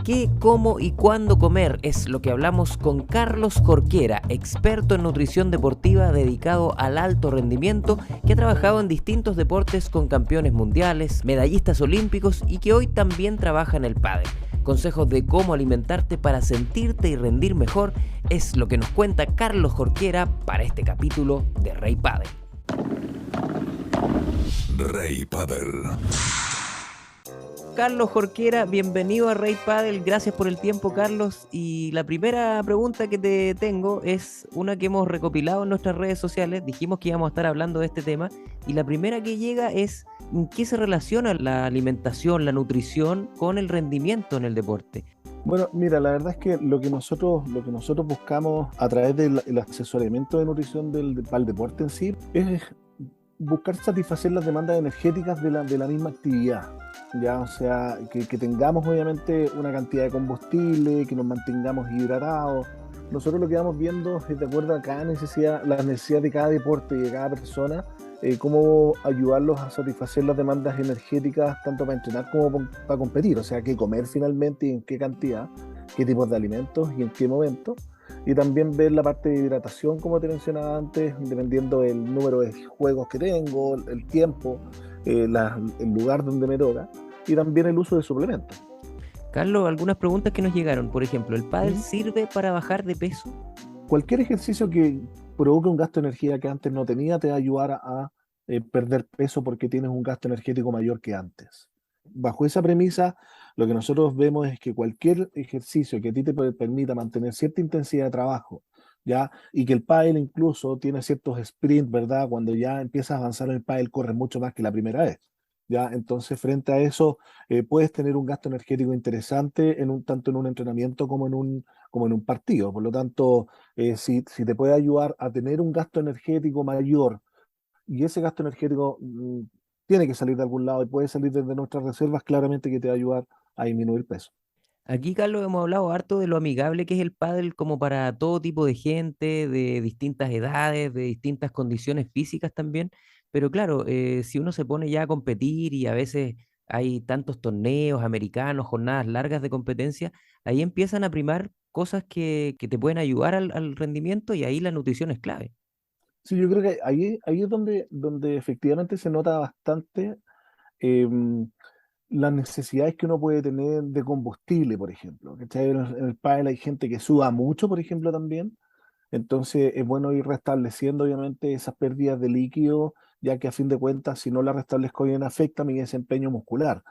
¿Qué, cómo y cuándo comer? Es lo que hablamos con Carlos Jorquera, experto en nutrición deportiva dedicado al alto rendimiento, que ha trabajado en distintos deportes con campeones mundiales, medallistas olímpicos y que hoy también trabaja en el pádel. Consejos de cómo alimentarte para sentirte y rendir mejor es lo que nos cuenta Carlos Jorquera para este capítulo de Rey Pádel. Rey Padel. Carlos Jorquera, bienvenido a Rey Padel, gracias por el tiempo, Carlos. Y la primera pregunta que te tengo es una que hemos recopilado en nuestras redes sociales. Dijimos que íbamos a estar hablando de este tema y la primera que llega es ¿en qué se relaciona la alimentación, la nutrición con el rendimiento en el deporte? Bueno, mira, la verdad es que lo que nosotros buscamos a través del el asesoramiento de nutrición para el deporte en sí es buscar satisfacer las demandas energéticas de la misma actividad. Ya, o sea, que tengamos obviamente una cantidad de combustible, que nos mantengamos hidratados. Nosotros lo que vamos viendo es de acuerdo a cada necesidad, las necesidades de cada deporte y de cada persona, cómo ayudarlos a satisfacer las demandas energéticas tanto para entrenar como para competir. O sea, qué comer finalmente y en qué cantidad, qué tipos de alimentos y en qué momento. Y también ver la parte de hidratación, como te mencionaba antes, dependiendo del número de juegos que tengo, el tiempo, el lugar donde me toca, y también el uso de suplementos. Carlos, algunas preguntas que nos llegaron. Por ejemplo, ¿el pádel ¿Mm? sirve para bajar de peso? Cualquier ejercicio que provoque un gasto de energía que antes no tenía te va a ayudar a perder peso porque tienes un gasto energético mayor que antes. Bajo esa premisa, lo que nosotros vemos es que cualquier ejercicio que a ti te permita mantener cierta intensidad de trabajo, ¿ya? Y que el pádel incluso tiene ciertos sprints, ¿verdad? Cuando ya empiezas a avanzar en el pádel, corres mucho más que la primera vez, ¿ya? Entonces, frente a eso, puedes tener un gasto energético interesante tanto en un entrenamiento como en un partido. Por lo tanto, si te puede ayudar a tener un gasto energético mayor y ese gasto energético tiene que salir de algún lado y puede salir desde nuestras reservas, claramente que te va a ayudar a disminuir peso. Aquí, Carlos, hemos hablado harto de lo amigable que es el pádel como para todo tipo de gente, de distintas edades, de distintas condiciones físicas también. Pero claro, si uno se pone ya a competir y a veces hay tantos torneos americanos, jornadas largas de competencia, ahí empiezan a primar cosas que te pueden ayudar al rendimiento y ahí la nutrición es clave. Sí, yo creo que ahí es donde efectivamente se nota bastante em, las necesidades que uno puede tener de combustible, por ejemplo. ¿Cachai? En el pádel hay gente que suda mucho, por ejemplo, también. Entonces es bueno ir restableciendo obviamente esas pérdidas de líquido, ya que a fin de cuentas, si no las restablezco bien, afecta mi desempeño muscular.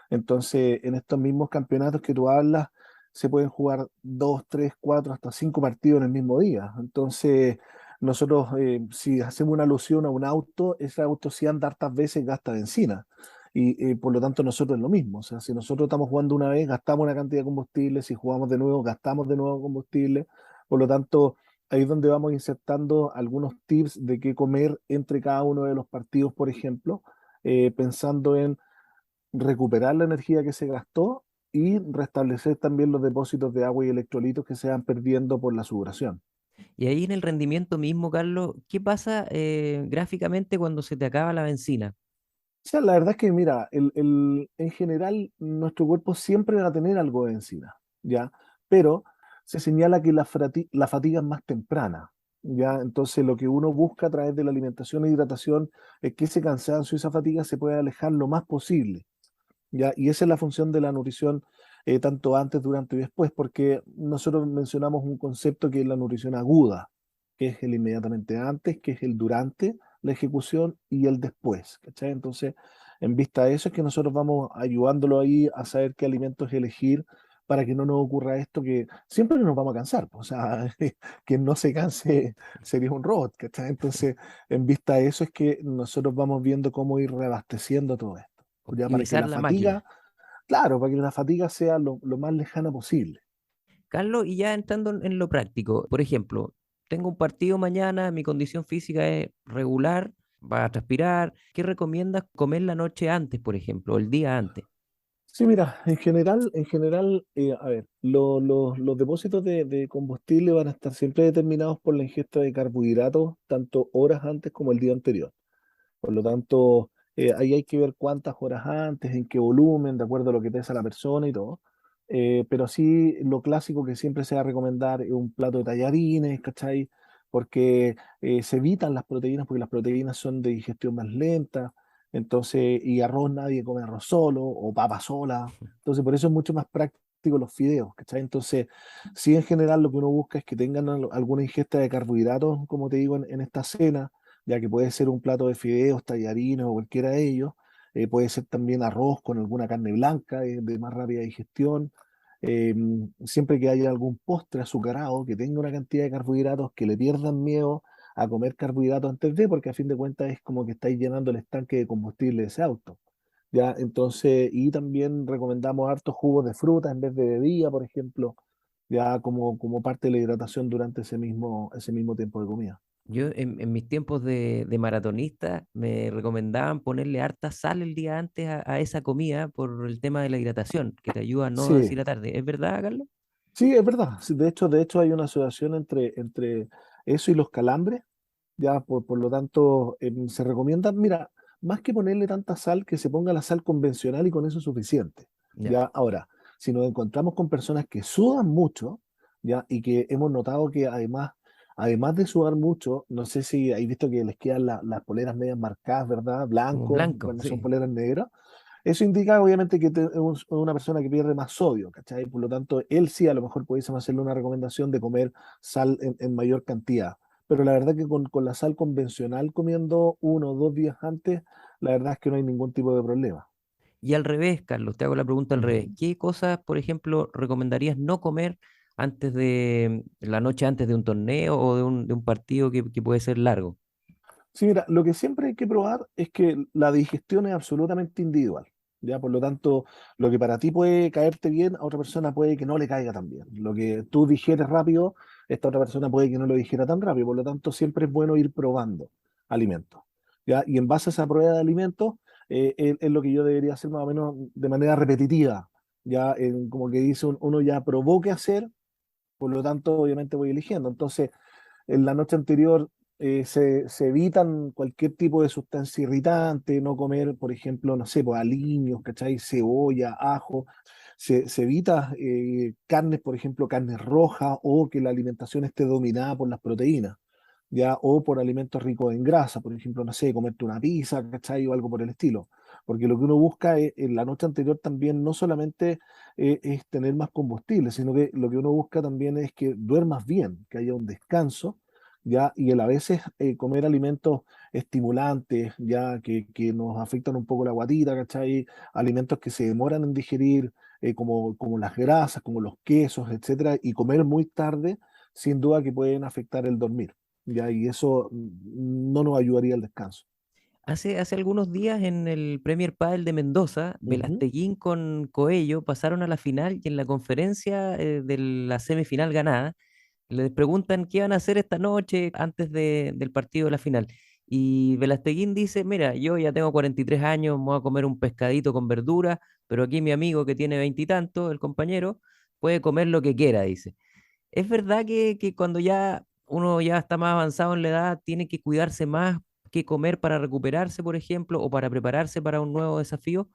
Entonces, en estos mismos campeonatos que tú hablas, se pueden jugar dos, tres, cuatro, hasta cinco partidos en el mismo día. Entonces, nosotros, si hacemos una alusión a un auto, ese auto si anda hartas veces gasta benzina. Y por lo tanto nosotros es lo mismo. O sea, si nosotros estamos jugando una vez, gastamos una cantidad de combustible, si jugamos de nuevo, gastamos de nuevo combustible. Por lo tanto, ahí es donde vamos insertando algunos tips de qué comer entre cada uno de los partidos, por ejemplo, pensando en recuperar la energía que se gastó y restablecer también los depósitos de agua y electrolitos que se van perdiendo por la sudoración. Y ahí en el rendimiento mismo, Carlos, ¿qué pasa gráficamente cuando se te acaba la benzina? O sea, la verdad es que, mira, en general nuestro cuerpo siempre va a tener algo de encina, ¿ya? Pero se señala que la fatiga es más temprana, ¿ya? Entonces lo que uno busca a través de la alimentación e hidratación es que ese cansancio y esa fatiga se pueda alejar lo más posible, ¿ya? Y esa es la función de la nutrición, tanto antes, durante y después, porque nosotros mencionamos un concepto que es la nutrición aguda, que es el inmediatamente antes, que es el durante la ejecución y el después, ¿cachai? Entonces, en vista de eso es que nosotros vamos ayudándolo ahí a saber qué alimentos elegir para que no nos ocurra esto que siempre nos vamos a cansar, pues, o sea, quien no se canse sería un robot, ¿cachai? Entonces, en vista de eso es que nosotros vamos viendo cómo ir reabasteciendo todo esto ya para que Optimizar la la máquina. fatiga, claro, para que la fatiga sea lo más lejana posible. Carlos, y ya entrando en lo práctico, por ejemplo, tengo un partido mañana, mi condición física es regular, va a transpirar. ¿Qué recomiendas comer la noche antes, por ejemplo, o el día antes? Sí, mira, en general, a ver, los depósitos de combustible van a estar siempre determinados por la ingesta de carbohidratos, tanto horas antes como el día anterior. Por lo tanto, ahí hay que ver cuántas horas antes, en qué volumen, de acuerdo a lo que pesa la persona y todo. pero sí lo clásico que siempre se va a recomendar es un plato de tallarines, ¿cachai? Porque se evitan las proteínas, porque las proteínas son de digestión más lenta, entonces, y arroz nadie come arroz solo o papa sola, entonces por eso es mucho más práctico los fideos, ¿cachai? Entonces, sí en general lo que uno busca es que tengan alguna ingesta de carbohidratos, como te digo, en esta cena, ya que puede ser un plato de fideos, tallarines o cualquiera de ellos, puede ser también arroz con alguna carne blanca de más rápida digestión, eh, siempre que haya algún postre azucarado que tenga una cantidad de carbohidratos, que le pierdan miedo a comer carbohidratos antes de, porque a fin de cuentas es como que estáis llenando el estanque de combustible de ese auto. ¿Ya? Entonces, y también recomendamos hartos jugos de fruta en vez de bebida, por ejemplo, ya como parte de la hidratación durante ese mismo tiempo de comida. Yo en mis tiempos de maratonista me recomendaban ponerle harta sal el día antes a esa comida por el tema de la hidratación, que te ayuda a no Sí, deshidratarte. ¿Es verdad, Carlos? sí, es verdad. Sí, de hecho hay una asociación entre eso y los calambres. Ya, por lo tanto, se recomienda, mira, más que ponerle tanta sal, que se ponga la sal convencional y con eso es suficiente. Ya, Ya, ahora, si nos encontramos con personas que sudan mucho, ya, y que hemos notado que además de sudar mucho, no sé si habéis visto que les quedan las poleras medias marcadas, ¿verdad? como Blancos, blanco, cuando son sí. poleras negras. Eso indica obviamente que es una persona que pierde más sodio, ¿cachai? Por lo tanto, él sí a lo mejor pudiésemos hacerle una recomendación de comer sal en mayor cantidad. Pero la verdad que con la sal convencional comiendo 1 o 2 días antes, la verdad es que no hay ningún tipo de problema. Y al revés, Carlos, te hago la pregunta al revés. Ujú. ¿Qué cosas, por ejemplo, recomendarías no comer antes de la noche antes de un torneo o de un partido que puede ser largo? Sí, mira, lo que siempre hay que probar es que la digestión es absolutamente individual. ¿Ya? Por lo tanto, lo que para ti puede caerte bien, a otra persona puede que no le caiga tan bien. Lo que tú digieres rápido, esta otra persona puede que no lo digiera tan rápido. Por lo tanto, siempre es bueno ir probando alimentos. ¿Ya? Y en base a esa prueba de alimentos, es lo que yo debería hacer más o menos de manera repetitiva. Ya, como que dice uno ya probó qué hacer, por lo tanto, obviamente voy eligiendo. Entonces, en la noche anterior se evitan cualquier tipo de sustancia irritante, no comer, por ejemplo, no sé, pues aliños, ¿cachai? Cebolla, ajo. Se evita carnes, por ejemplo, carnes rojas o que la alimentación esté dominada por las proteínas, ¿ya? O por alimentos ricos en grasa, por ejemplo, no sé, comerte una pizza, ¿cachai? O algo por el estilo. Porque lo que uno busca es, en la noche anterior también no solamente es tener más combustible, sino que lo que uno busca también es que duermas bien, que haya un descanso, ya, y a veces comer alimentos estimulantes, ya, que nos afectan un poco la guatita, ¿cachai? Alimentos que se demoran en digerir, como las grasas, como los quesos, etcétera, y comer muy tarde, sin duda que pueden afectar el dormir, ya, y eso no nos ayudaría al descanso. Hace algunos días en el Premier Padel de Mendoza, Ujú. Velasteguín con Coello pasaron a la final y en la conferencia de la semifinal ganada, les preguntan qué van a hacer esta noche antes del partido de la final. Y Velasteguín dice, mira, yo ya tengo 43 años, me voy a comer un pescadito con verdura, pero aquí mi amigo que tiene veintitantos, el compañero, puede comer lo que quiera, dice. ¿Es verdad que cuando ya uno ya está más avanzado en la edad, tiene que cuidarse más que comer para recuperarse, por ejemplo, o para prepararse para un nuevo desafío?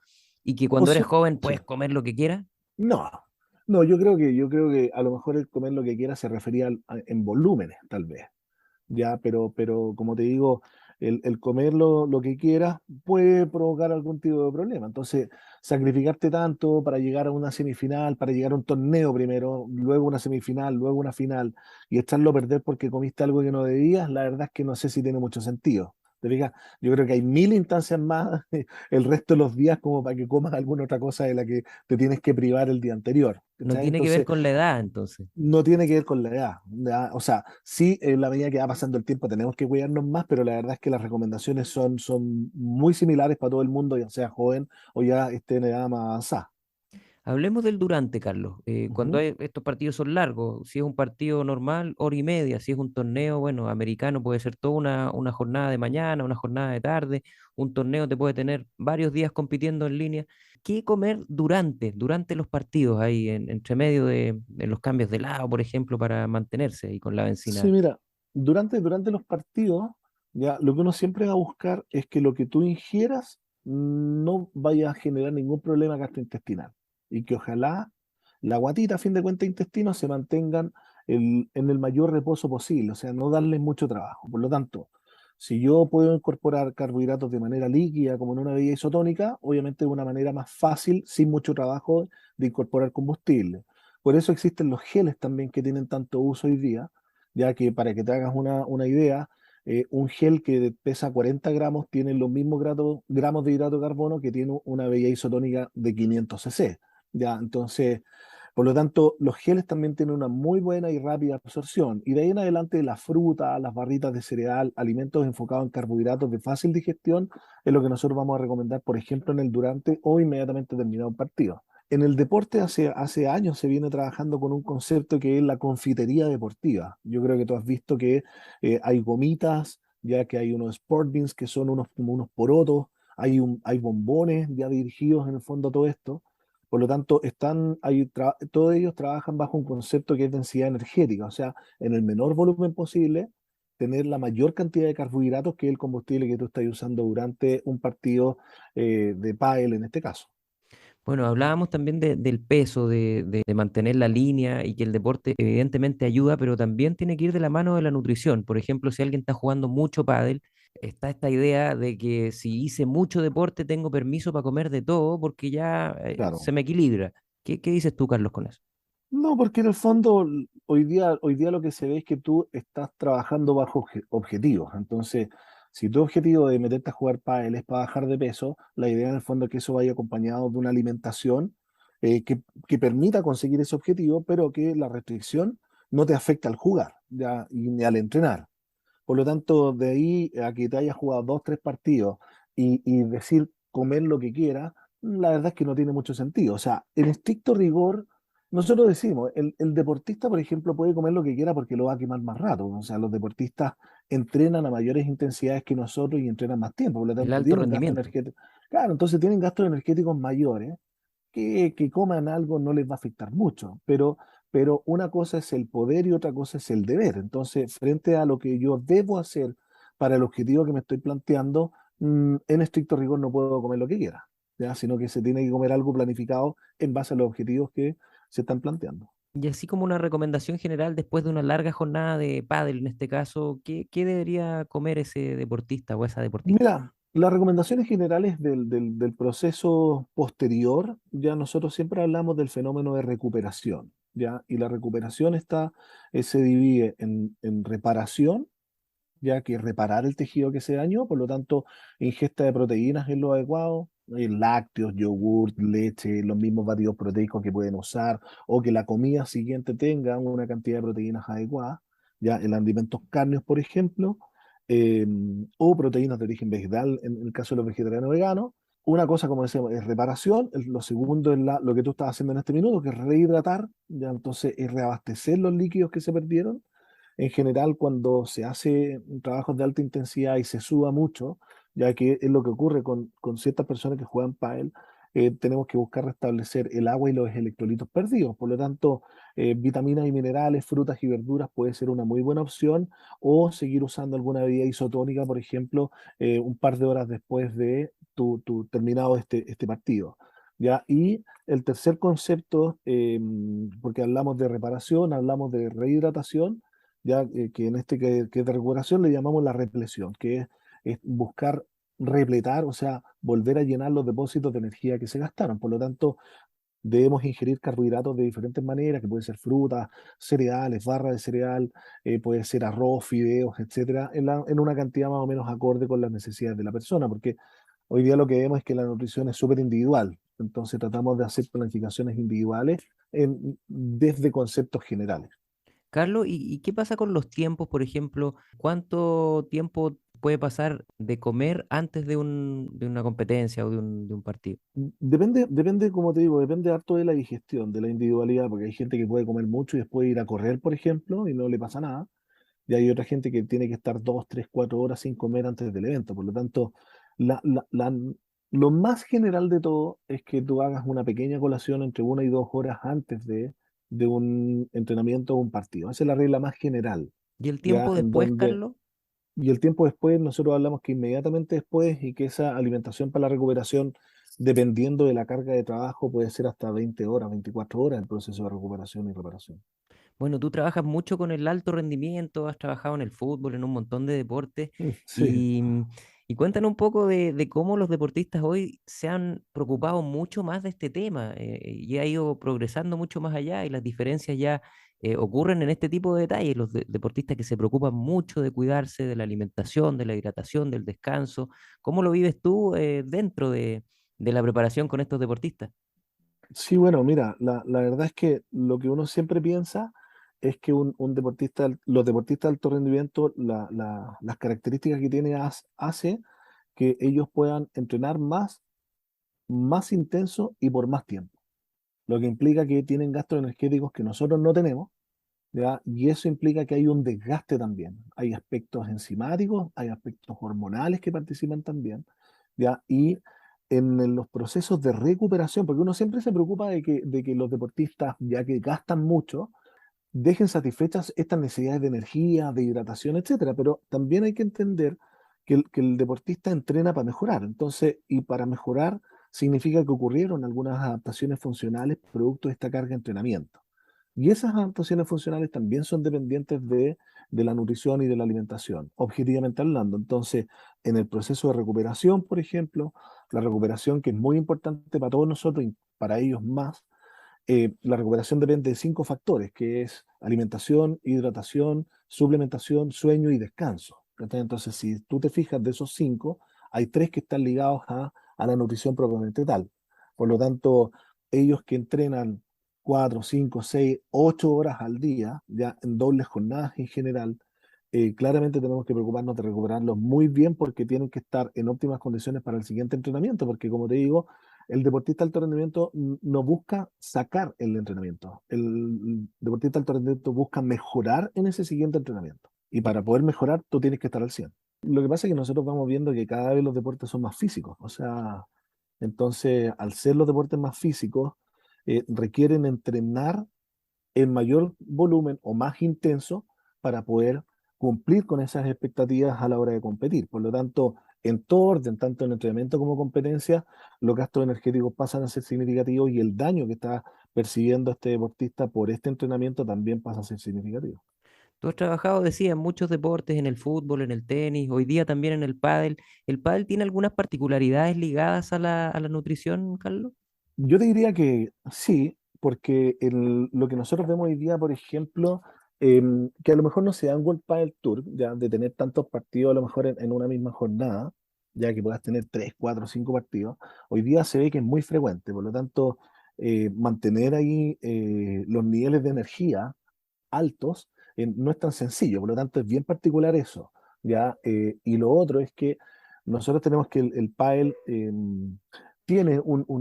Y que O cuando eres sea, joven sí. puedes comer lo que quieras. No, no, yo creo que a lo mejor el comer lo que quiera se refería en volúmenes, tal vez. Ya, pero como te digo, el comer lo que quieras puede provocar algún tipo de problema. Entonces, sacrificarte tanto para llegar a una semifinal, para llegar a un torneo primero, luego una semifinal, luego una final, y echarlo a perder porque comiste algo que no debías, la verdad es que no sé si tiene mucho sentido. ¿Te fijas? Yo creo que hay mil instancias más el resto de los días como para que comas alguna otra cosa de la que te tienes que privar el día anterior. No ¿Cachai? tiene que ver Entonces, con la edad, entonces. no tiene que ver con la edad. ¿Ya? O sea, sí, en la medida que va pasando el tiempo tenemos que cuidarnos más, pero la verdad es que las recomendaciones son muy similares para todo el mundo, ya sea joven o ya esté en edad más avanzada. Hablemos del durante, Carlos. Cuando Ujú. estos partidos son largos, si es un partido normal, hora y media, si es un torneo, bueno, americano puede ser toda una jornada de mañana, una jornada de tarde, un torneo te puede tener varios días compitiendo en línea. ¿Qué comer durante los partidos ahí, entre medio de los cambios de lado, por ejemplo, para mantenerse y con la Sí, benzina? mira, durante los partidos, ya lo que uno siempre va a buscar es que lo que tú ingieras no vaya a generar ningún problema gastrointestinal y que ojalá la guatita, a fin de cuentas, intestinos se mantengan en el mayor reposo posible, o sea, no darles mucho trabajo. Por lo tanto, si yo puedo incorporar carbohidratos de manera líquida, como en una bebida isotónica, obviamente de una manera más fácil, sin mucho trabajo de incorporar combustible. Por eso existen los geles también que tienen tanto uso hoy día, ya que para que te hagas una idea, un gel que pesa 40 gramos tiene los mismos gramos de hidrato de carbono que tiene una bebida isotónica de 500 cc. Ya, entonces, por lo tanto, los geles también tienen una muy buena y rápida absorción. Y de ahí en adelante, la fruta, las barritas de cereal, alimentos enfocados en carbohidratos de fácil digestión, es lo que nosotros vamos a recomendar, por ejemplo, en el durante o inmediatamente terminado un partido. En el deporte hace años se viene trabajando con un concepto que es la confitería deportiva. Yo creo que tú has visto que hay gomitas, ya que hay unos sport beans que son como unos porotos, hay bombones ya dirigidos en el fondo a todo esto. Por lo tanto, todos ellos trabajan bajo un concepto que es densidad energética, o sea, en el menor volumen posible, tener la mayor cantidad de carbohidratos que es el combustible que tú estás usando durante un partido de pádel en este caso. Bueno, hablábamos también del peso, de mantener la línea y que el deporte evidentemente ayuda, pero también tiene que ir de la mano de la nutrición. Por ejemplo, si alguien está jugando mucho pádel, está esta idea de que si hice mucho deporte tengo permiso para comer de todo porque ya se Claro. me equilibra. ¿Qué dices tú, Carlos, con eso? No, porque en el fondo hoy día lo que se ve es que tú estás trabajando bajo objetivos. Entonces, si tu objetivo de meterte a jugar pádel es para bajar de peso, la idea en el fondo es que eso vaya acompañado de una alimentación que permita conseguir ese objetivo, pero que la restricción no te afecte al jugar ya, y ni al entrenar. Por lo tanto, de ahí a que te hayas jugado dos, tres partidos y decir comer lo que quieras, la verdad es que no tiene mucho sentido. O sea, en estricto rigor, nosotros decimos, el deportista, por ejemplo, puede comer lo que quiera porque lo va a quemar más rato. O sea, los deportistas entrenan a mayores intensidades que nosotros y entrenan más tiempo, por lo El tanto alto tienen gastos rendimiento. energéticos. Claro, entonces tienen gastos energéticos mayores que coman algo no les va a afectar mucho, pero una cosa es el poder y otra cosa es el deber. Entonces, frente a lo que yo debo hacer para el objetivo que me estoy planteando, en estricto rigor no puedo comer lo que quiera, ¿ya? Sino que se tiene que comer algo planificado en base a los objetivos que se están planteando. Y así como una recomendación general, después de una larga jornada de pádel, en este caso, ¿qué debería comer ese deportista o esa deportista? Mira, las recomendaciones generales del proceso posterior, ya nosotros siempre hablamos del fenómeno de recuperación, ¿ya? Y la recuperación se divide en reparación, ya que reparar el tejido que se dañó, por lo tanto, ingesta de proteínas es lo adecuado, lácteos, yogur, leche, los mismos batidos proteicos que pueden usar, o que la comida siguiente tenga una cantidad de proteínas adecuada, ya en alimentos cárneos, por ejemplo, eh, o proteínas de origen vegetal, en el caso de los vegetarianos veganos. Una cosa, como decíamos, es reparación, lo segundo es lo que tú estás haciendo en este minuto, que es rehidratar, ya entonces es reabastecer los líquidos que se perdieron. En general, cuando se hace trabajos de alta intensidad y se suda mucho, ya que es lo que ocurre con ciertas personas que juegan pádel, tenemos que buscar restablecer el agua y los electrolitos perdidos. Por lo tanto, vitaminas y minerales, frutas y verduras puede ser una muy buena opción, o seguir usando alguna bebida isotónica, por ejemplo, un par de horas después de tu terminado este partido. ¿Ya? Y el tercer concepto, porque hablamos de reparación, hablamos de rehidratación, ya que en que es de recuperación le llamamos la repleción, que es buscar repletar, o sea, volver a llenar los depósitos de energía que se gastaron. Por lo tanto, debemos ingerir carbohidratos de diferentes maneras, que pueden ser frutas, cereales, barra de cereal, puede ser arroz, fideos, etcétera, en una cantidad más o menos acorde con las necesidades de la persona, porque hoy día lo que vemos es que la nutrición es súper individual. Entonces tratamos de hacer planificaciones individuales desde conceptos generales. Carlos, ¿y qué pasa con los tiempos, por ejemplo? ¿Cuánto tiempo puede pasar de comer antes de una competencia o de un partido? Depende, como te digo, depende harto de la digestión, de la individualidad, porque hay gente que puede comer mucho y después ir a correr, por ejemplo, y no le pasa nada. Y hay otra gente que tiene que estar 2, 3, 4 horas sin comer antes del evento. Por lo tanto, la, la- la- lo más general de todo es que tú hagas una pequeña colación entre 1 y 2 horas antes de un entrenamiento o un partido. Esa es la regla más general, ¿Y el ¿ya? tiempo después, Carlos? Y el tiempo después, nosotros hablamos que inmediatamente después y que esa alimentación para la recuperación dependiendo de la carga de trabajo, puede ser hasta 20 horas, 24 horas el proceso de recuperación y reparación. Bueno, tú trabajas mucho con el alto rendimiento, has trabajado en el fútbol, en un montón de deportes, Sí. y, y cuéntanos un poco de cómo los deportistas hoy se han preocupado mucho más de este tema, y ha ido progresando mucho más allá, y las diferencias ya ocurren en este tipo de detalles, los deportistas que se preocupan mucho de cuidarse, de la alimentación, de la hidratación, del descanso. ¿Cómo lo vives tú dentro de la preparación con estos deportistas? Sí, bueno, mira, la verdad es que lo que uno siempre piensa es que un deportista, los deportistas de alto rendimiento, las características que tiene hace que ellos puedan entrenar más intenso y por más tiempo, lo que implica que tienen gastos energéticos que nosotros no tenemos, ¿ya? Y eso implica que hay un desgaste también. Hay aspectos enzimáticos, hay aspectos hormonales que participan también, ¿ya? Y en los procesos de recuperación, porque uno siempre se preocupa de que los deportistas, ya que gastan mucho, dejen satisfechas estas necesidades de energía, de hidratación, etcétera. Pero también hay que entender que el deportista entrena para mejorar. Entonces, y para mejorar significa que ocurrieron algunas adaptaciones funcionales producto de esta carga de entrenamiento. Y esas adaptaciones funcionales también son dependientes de la nutrición y de la alimentación, objetivamente hablando. Entonces, en el proceso de recuperación, por ejemplo, la recuperación que es muy importante para todos nosotros y para ellos más, la recuperación depende de 5 factores, que es alimentación, hidratación, suplementación, sueño y descanso. ¿Cachai? Entonces, si tú te fijas de esos 5, hay 3 que están ligados a la nutrición propiamente tal. Por lo tanto, ellos que entrenan 4, 5, 6, 8 horas al día, ya en dobles jornadas en general, claramente tenemos que preocuparnos de recuperarlos muy bien porque tienen que estar en óptimas condiciones para el siguiente entrenamiento, porque como te digo, el deportista de alto rendimiento no busca sacar el entrenamiento. El deportista de alto rendimiento busca mejorar en ese siguiente entrenamiento. Y para poder mejorar, tú tienes que estar al 100. Lo que pasa es que nosotros vamos viendo que cada vez los deportes son más físicos. O sea, entonces, al ser los deportes más físicos, requieren entrenar en mayor volumen o más intenso para poder cumplir con esas expectativas a la hora de competir. Por lo tanto, en todo orden, tanto en entrenamiento como competencia, los gastos energéticos pasan a ser significativos y el daño que está percibiendo este deportista por este entrenamiento también pasa a ser significativo. Tú has trabajado, decía, en muchos deportes, en el fútbol, en el tenis, hoy día también en el pádel. ¿El pádel tiene algunas particularidades ligadas a la nutrición, Carlos? Yo te diría que sí, porque lo que nosotros vemos hoy día, por ejemplo, que a lo mejor no se da en World Padel Tour, ya de tener tantos partidos a lo mejor en una misma jornada, ya que puedas tener 3, 4, 5 partidos, hoy día se ve que es muy frecuente, por lo tanto, mantener ahí los niveles de energía altos no es tan sencillo, por lo tanto es bien particular eso, ¿ya? Y lo otro es que nosotros tenemos que el pádel tiene un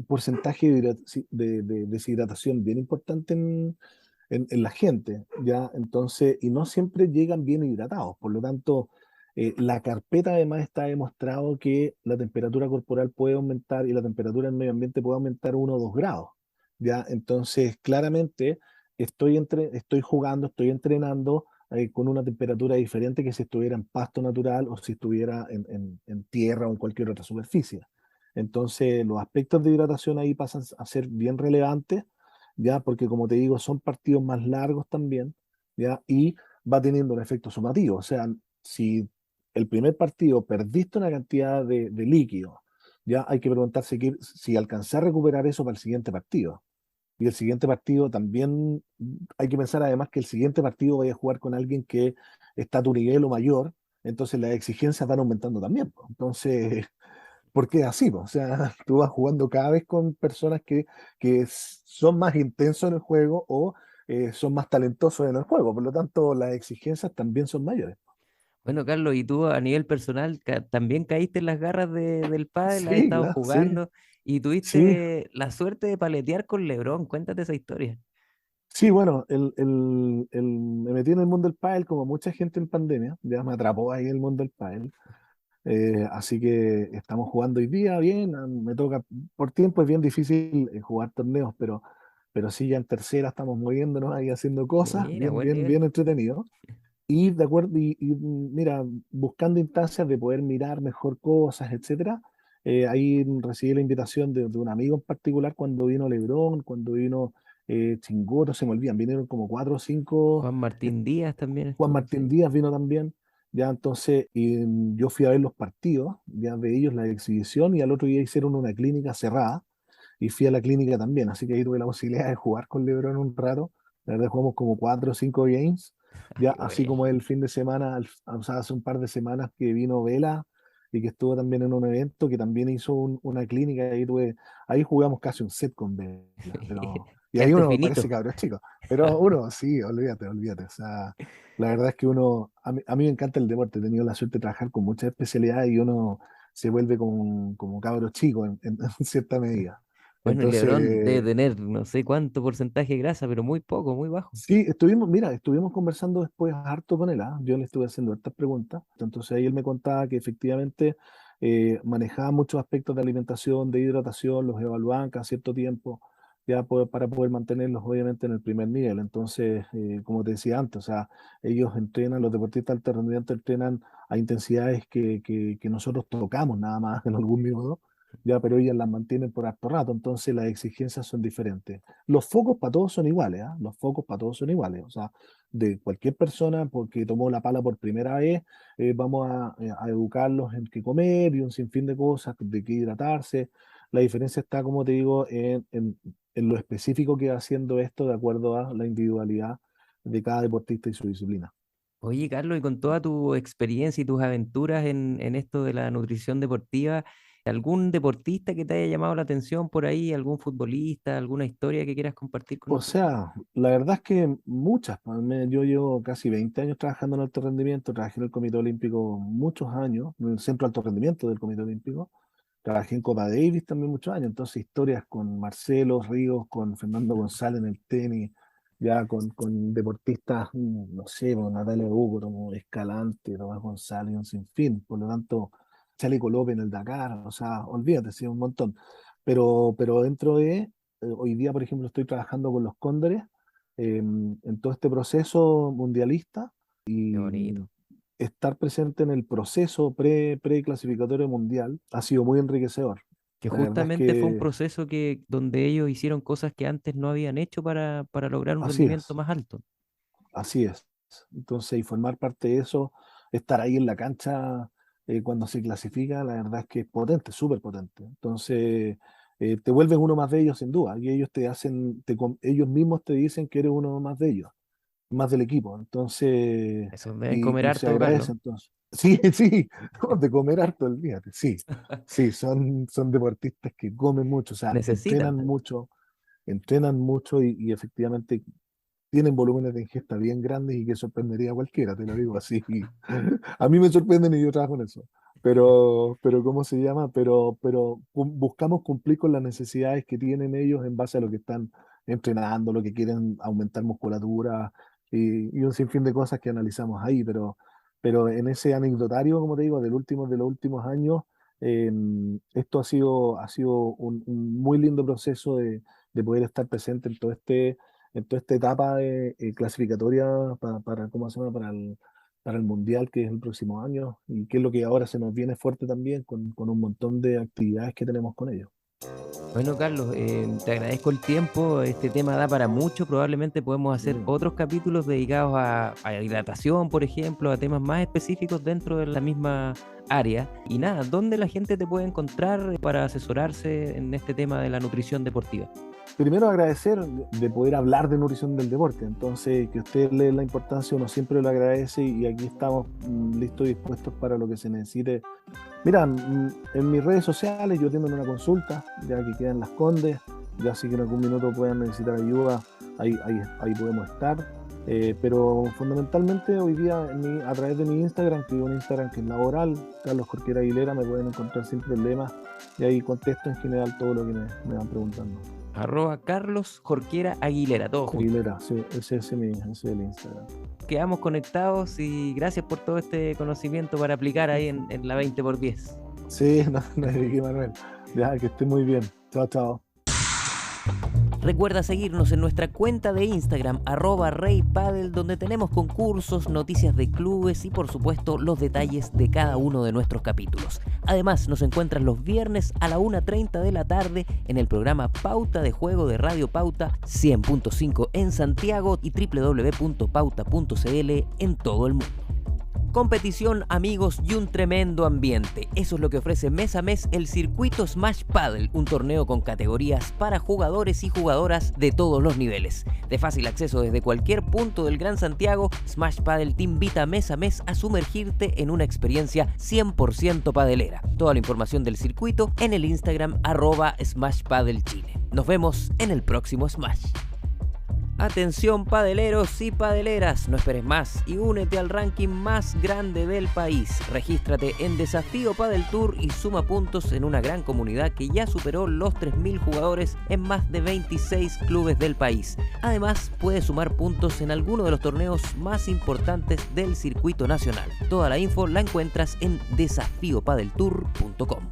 porcentaje de deshidratación bien importante en la gente, ¿ya? Entonces, y no siempre llegan bien hidratados, por lo tanto, la carpeta además está demostrado que la temperatura corporal puede aumentar y la temperatura del medio ambiente puede aumentar 1 o 2 grados, ¿ya? Entonces, claramente estoy jugando, estoy entrenando con una temperatura diferente que si estuviera en pasto natural o si estuviera en tierra o en cualquier otra superficie. Entonces, los aspectos de hidratación ahí pasan a ser bien relevantes, ¿ya? Porque como te digo, son partidos más largos también, ¿ya? Y va teniendo un efecto sumativo. O sea, si el primer partido perdiste una cantidad de líquido, ya hay que preguntarse si alcanzar a recuperar eso para el siguiente partido. Y el siguiente partido también hay que pensar además que el siguiente partido vaya a jugar con alguien que está a tu nivel o mayor, entonces las exigencias van aumentando también, po. Entonces, ¿por qué así, po? O sea, tú vas jugando cada vez con personas que son más intensos en el juego o son más talentosos en el juego, por lo tanto las exigencias también son mayores. Bueno, Carlos, ¿y tú a nivel personal también caíste en las garras del pádel? ¿Has Sí, estado claro, sí, jugando y sí. tuviste la suerte de paletear con LeBron? Cuéntate esa historia. Sí, bueno, me metí en el mundo del pádel como mucha gente en pandemia, ya me atrapó ahí el mundo del pádel. Así que estamos jugando hoy día bien, me toca, por tiempo es bien difícil jugar torneos, pero sí ya en tercera estamos moviéndonos ahí haciendo cosas, Mira, bien, buen bien, nivel. bien entretenido. Y de acuerdo, mira, buscando instancias de poder mirar mejor cosas, etcétera, ahí recibí la invitación de un amigo en particular cuando vino LeBron, cuando vino Chingoto, se me olvidan, vinieron como cuatro o cinco. Juan Martín Díaz también Juan estuvo, Martín sí. Díaz vino también, ya entonces y, yo fui a ver los partidos, ya de ellos la exhibición, y al otro día hicieron una clínica cerrada, y fui a la clínica también, así que ahí tuve la posibilidad de jugar con LeBron un rato. La verdad jugamos como cuatro o cinco games, ya Qué así como bueno. el fin de semana, o sea, hace un par de semanas que vino Vela y que estuvo también en un evento que también hizo una clínica, ahí jugamos casi un set con Vela, pero, y ahí Quedaste uno parece finito. cabrón chico, pero uno sí, olvídate, olvídate, o sea, la verdad es que a mí me encanta el deporte, he tenido la suerte de trabajar con muchas especialidades y uno se vuelve como cabro chico en cierta medida. Bueno, el LeBron debe Entonces, tener no sé cuánto porcentaje de grasa, pero muy poco, muy bajo. sí, mira, estuvimos conversando después harto con él, ¿ah? Yo le estuve haciendo estas preguntas, entonces ahí él me contaba que efectivamente manejaba muchos aspectos de alimentación, de hidratación, los evaluaban cada cierto tiempo, ya para poder mantenerlos obviamente en el primer nivel. Entonces, como te decía antes, o sea, ellos entrenan, los deportistas de alto rendimiento entrenan a intensidades que nosotros tocamos nada más en algún minuto, ya, pero ellas las mantienen por harto rato, entonces las exigencias son diferentes. Los focos para todos son iguales, ¿ah? Los focos para todos son iguales. O sea, de cualquier persona porque tomó la pala por primera vez, vamos a educarlos en qué comer y un sinfín de cosas, de qué hidratarse. La diferencia está, como te digo, en lo específico que va haciendo esto de acuerdo a la individualidad de cada deportista y su disciplina. Oye, Carlos, y con toda tu experiencia y tus aventuras en esto de la nutrición deportiva, ¿algún deportista que te haya llamado la atención por ahí? ¿Algún futbolista? ¿Alguna historia que quieras compartir con O nosotros? sea, la verdad es que muchas. Pues, yo llevo casi 20 años trabajando en alto rendimiento, trabajé en el Comité Olímpico muchos años, en el Centro de Alto Rendimiento del Comité Olímpico, trabajé en Copa Davis también muchos años, entonces historias con Marcelo Ríos, con Fernando González en el tenis, ya con deportistas, no sé, con Natalia Hugo, como Escalante, Tomás González, un sinfín, por lo tanto, Chaleco López en el Dakar, o sea, olvídate, sí, un montón. Pero dentro de hoy día, por ejemplo, estoy trabajando con los Cóndores en todo este proceso mundialista, Qué y bonito. estar presente en el proceso pre-clasificatorio mundial ha sido muy enriquecedor. Que La verdad es justamente fue un que proceso donde ellos hicieron cosas que antes no habían hecho para lograr un así rendimiento es, más alto. así es. Entonces, y formar parte de eso, estar ahí en la cancha cuando se clasifica, la verdad es que es potente, súper potente. Entonces, te vuelves uno más de ellos sin duda, y ellos ellos mismos te dicen que eres uno más de ellos, más del equipo. Entonces, Eso deben comer y se harto, Carlos. agradece entonces. Sí, sí, no, de comer harto, olvídate, sí, sí, son deportistas que comen mucho, o sea, Necesitan. entrenan mucho y efectivamente tienen volúmenes de ingesta bien grandes y que sorprendería a cualquiera, te lo digo así. A mí me sorprenden y yo trabajo en eso. Pero ¿cómo se llama? Pero buscamos cumplir con las necesidades que tienen ellos en base a lo que están entrenando, lo que quieren aumentar musculatura y un sinfín de cosas que analizamos ahí. Pero en ese anecdotario, como te digo, de los últimos años, esto ha sido un muy lindo proceso de poder estar presente en toda esta etapa clasificatoria ¿cómo se llama? Para el Mundial, que es el próximo año, y que es lo que ahora se nos viene fuerte también con un montón de actividades que tenemos con ellos. Bueno, Carlos, te agradezco el tiempo. Este tema da para mucho. Probablemente podemos hacer Mm. otros capítulos dedicados a hidratación, por ejemplo, a temas más específicos dentro de la misma área. Y nada, ¿dónde la gente te puede encontrar para asesorarse en este tema de la nutrición deportiva? Primero agradecer de poder hablar de nutrición del deporte, entonces que usted le dé la importancia, uno siempre lo agradece y aquí estamos listos y dispuestos para lo que se necesite. Mira, en mis redes sociales yo tengo una consulta, ya que quedan Las Condes, ya si que en algún minuto puedan necesitar ayuda, ahí podemos estar. Pero fundamentalmente hoy día a través de mi Instagram, que es un Instagram que es laboral, Carlos Jorquera Aguilera, me pueden encontrar sin problemas y ahí contesto en general todo lo que me van preguntando. Carlos Jorquera Aguilera, todo junto. Aguilera, sí, ese es el Instagram. Quedamos conectados y gracias por todo este conocimiento para aplicar ahí en la 20x10. Sí, no, no hay de qué, Manuel. Ya, que esté muy bien. Chao, chao. Recuerda seguirnos en nuestra cuenta de Instagram @reypadel, donde tenemos concursos, noticias de clubes y por supuesto los detalles de cada uno de nuestros capítulos. Además nos encuentras los viernes a la 1:30 de la tarde en el programa Pauta de Juego de Radio Pauta 100.5 en Santiago y www.pauta.cl en todo el mundo. Competición, amigos y un tremendo ambiente. Eso es lo que ofrece mes a mes el circuito Smash Padel, un torneo con categorías para jugadores y jugadoras de todos los niveles. De fácil acceso desde cualquier punto del Gran Santiago, Smash Padel te invita mes a mes a sumergirte en una experiencia 100% padelera. Toda la información del circuito en el Instagram @SmashPadelChile. Nos vemos en el próximo Smash. Atención padeleros y padeleras, no esperes más y únete al ranking más grande del país. Regístrate en Desafío Padel Tour y suma puntos en una gran comunidad que ya superó los 3.000 jugadores en más de 26 clubes del país. Además, puedes sumar puntos en alguno de los torneos más importantes del circuito nacional. Toda la info la encuentras en desafiopadeltour.com.